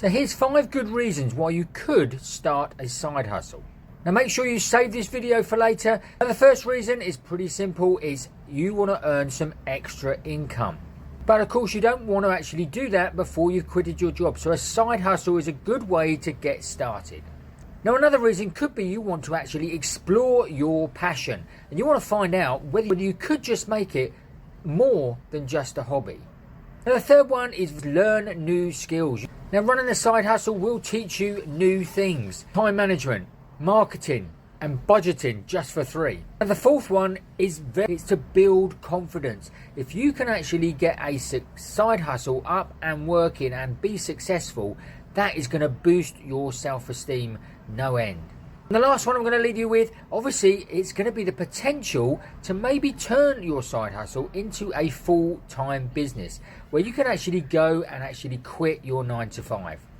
So here's 5 good reasons why you could start a side hustle. Now make sure you save this video for later. And the first reason is pretty simple, is you want to earn some extra income. But of course you don't want to actually do that before you've quitted your job. So a side hustle is a good way to get started. Now another reason could be you want to actually explore your passion. And you want to find out whether you could just make it more than just a hobby. Now the third one is learn new skills. Now running a side hustle will teach you new things. Time management, marketing and budgeting, just for 3. And the fourth one is it's to build confidence. If you can actually get a side hustle up and working and be successful, that is going to boost your self-esteem no end. And the last one I'm going to leave you with, obviously it's going to be the potential to maybe turn your side hustle into a full-time business where you can actually go and actually quit your 9 to 5.